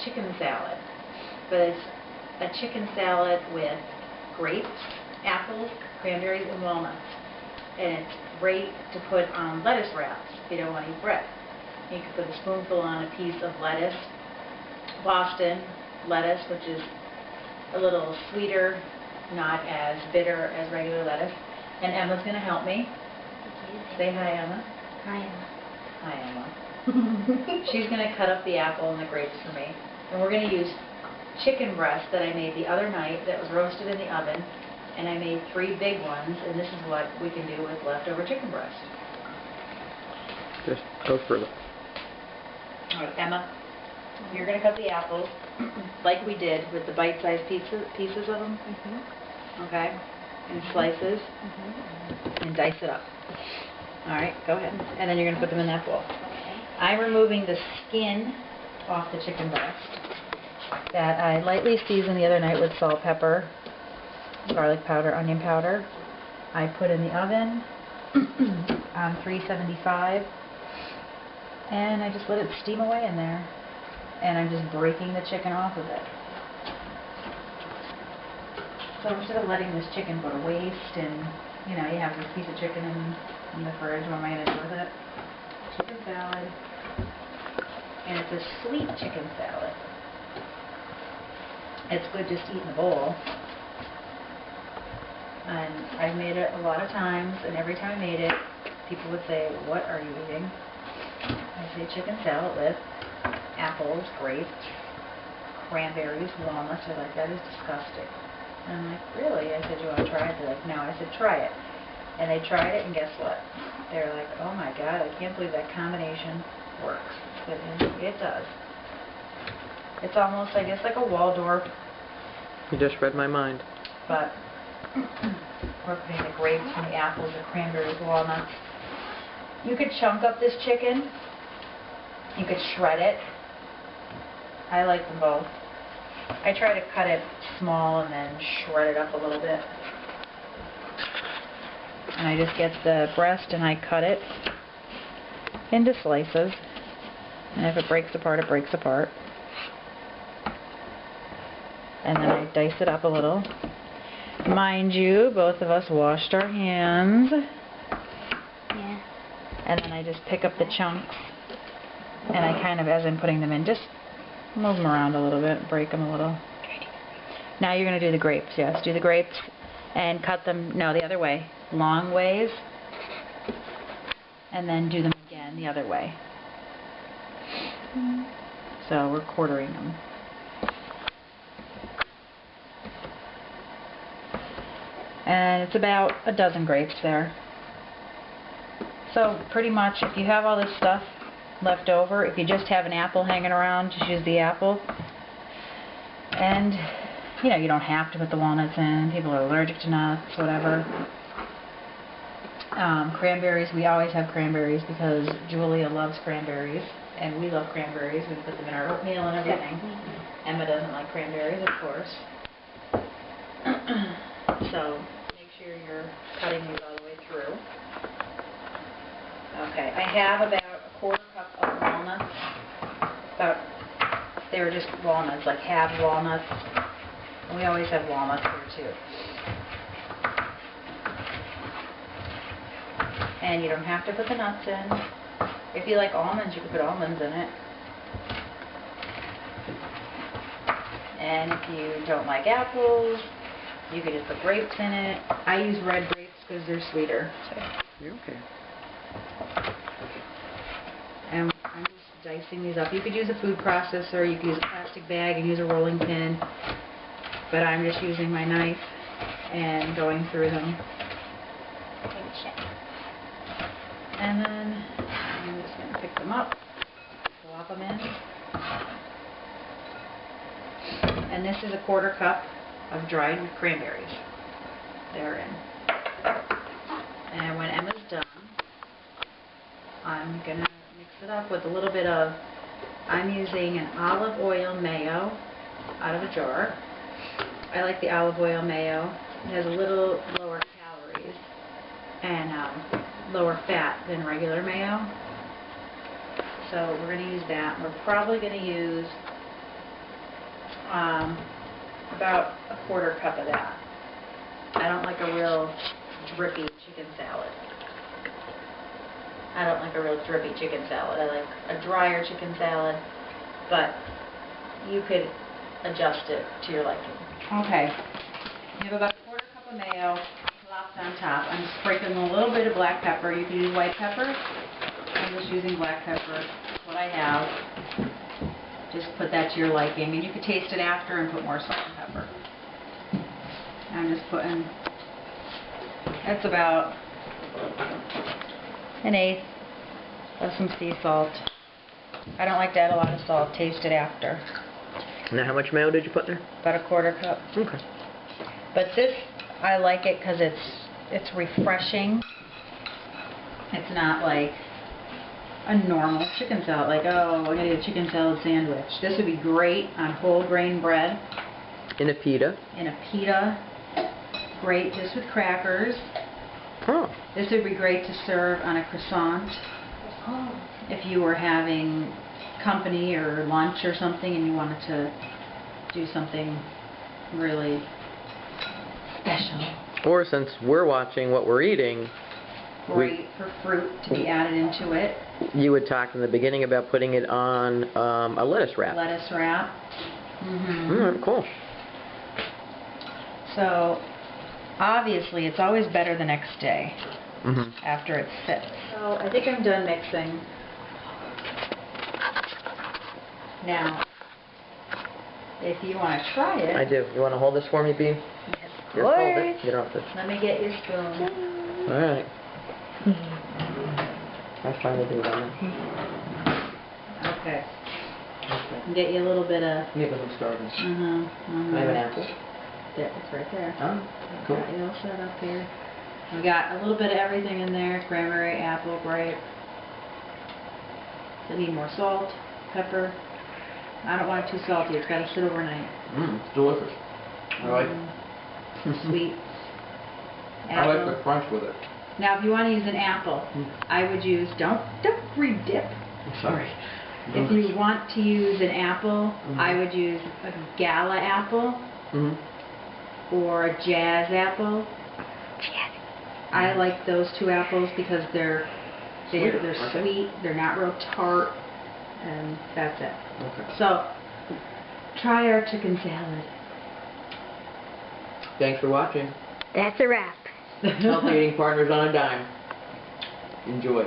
chicken salad. But it's a chicken salad with grapes, apples, cranberries, and walnuts. And it's great to put on lettuce wraps if you don't want to eat bread. You can put a spoonful on a piece of lettuce, Boston lettuce, which is a little sweeter, not as bitter as regular lettuce. And Emma's going to help me. Say hi, Emma. Hi, Emma. Hi, Emma. She's going to cut up the apple and the grapes for me. And we're going to use chicken breast that I made the other night that was roasted in the oven. And I made 3 big ones, and this is what we can do with leftover chicken breast. Just go further. All right, Emma, you're going to cut the apples like we did with the bite-sized pieces of them, okay, in slices, and dice it up. All right, go ahead. And then you're going to put them in that bowl. I'm removing the skin off the chicken breast that I lightly seasoned the other night with salt, pepper, garlic powder, onion powder. I put in the oven on 375, and I just let it steam away in there. And I'm just breaking the chicken off of it. So instead of letting this chicken go to waste, and you know, you have this piece of chicken in the fridge, what am I going to do with it? Chicken salad. And it's a sweet chicken salad. It's good just to eat in a bowl. And I've made it a lot of times, and every time I made it, people would say, "What are you eating?" I say chicken salad with apples, grapes, cranberries, walnuts. They're like, "That is disgusting." And I'm like, "Really?" I said, "You want to try it?" They're like, "No." I said, "Try it." And they tried it, and guess what? They're like, "Oh my God, I can't believe that combination works." But it does. It's almost, I guess, like a Waldorf. You just read my mind. But we're putting the grapes and the apples, the cranberries, walnuts. You could chunk up this chicken. You could shred it. I like them both. I try to cut it small and then shred it up a little bit. And I just get the breast and I cut it into slices. And if it breaks apart, it breaks apart. And then I dice it up a little. Mind you, both of us washed our hands. Yeah. And then I just pick up the chunks. And I kind of, as I'm putting them in, just move them around a little bit, break them a little. Now you're going to do the grapes, yes. Do the grapes and cut them, no, the other way. Long ways. And then do them again the other way. So we're quartering them. And it's about a dozen grapes there. So pretty much if you have all this stuff left over, if you just have an apple hanging around, just use the apple. And you know, you don't have to put the walnuts in. People are allergic to nuts, whatever. Cranberries, we always have cranberries because Julia loves cranberries and we love cranberries. We put them in our oatmeal and everything. Emma doesn't like cranberries, of course. So make sure you're cutting these all the way through. Okay, I have about a quarter cup of walnuts. They're just walnuts, like half walnuts. And we always have walnuts here too. And you don't have to put the nuts in. If you like almonds, you can put almonds in it. And if you don't like apples, you can just put grapes in it. I use red grapes because they're sweeter. So. You're okay. And I'm just dicing these up. You could use a food processor, you could use a plastic bag and use a rolling pin. But I'm just using my knife and going through them. And then I'm just going to pick them up, plop them in. And this is a quarter cup of dried cranberries. They're in. And when Emma's done, I'm going to mix it up with a little bit of, I'm using an olive oil mayo out of a jar. I like the olive oil mayo. It has a little lower calories and lower fat than regular mayo. So we're going to use that. We're probably going to use about a quarter cup of that. I don't like a real drippy chicken salad. I don't like a real drippy chicken salad. I like a drier chicken salad, but you could adjust it to your liking. Okay. You have about a quarter cup of mayo plopped on top. I'm sprinkling a little bit of black pepper. You can use white pepper. I'm just using black pepper. That's what I have. Just put that to your liking. And you could taste it after and put more salt and pepper. I'm just putting, that's about 1/8 of some sea salt. I don't like to add a lot of salt. Taste it after. Now, how much mayo did you put there? About a quarter cup. Okay. But this, I like it because it's refreshing. It's not like a normal chicken salad. Like, oh, I'm going to get a chicken salad sandwich. This would be great on whole grain bread. In a pita. In a pita. Great just with crackers. Oh. This would be great to serve on a croissant. Oh. If you were having company or lunch or something and you wanted to do something really special. Or since we're watching what we're eating, Great for fruit to be added into it. you would talk in the beginning about putting it on a lettuce wrap. Lettuce wrap. Cool. So, obviously, it's always better the next day after it sits. So, I think I'm done mixing. Now, if you want to try it... I do. You want to hold this for me, Bean? Yes, of Here, hold it. course. You don't have to. Let me get your spoon. All right. I finally do it on Okay. Okay. Get you a little bit of... Give us some starters. Can I have an apple? There, it's right there. Oh, cool. Got you all set up here. We got a little bit of everything in there. Cranberry, apple, grape. I need more salt, pepper. I don't want it too salty. It's got to sit overnight. It's delicious. I like it. Sweet. I like Apple. the crunch with it. Now, if you want to use an apple, I would use, don't re-dip. Sorry. If you want to use an apple, I would use a Gala apple or a Jazz apple. I like those two apples because they're sweet, they're not real tart, and that's it. Okay. So, try our chicken salad. Thanks for watching. That's a wrap. Healthy Eating Partners on a Dime. Enjoy.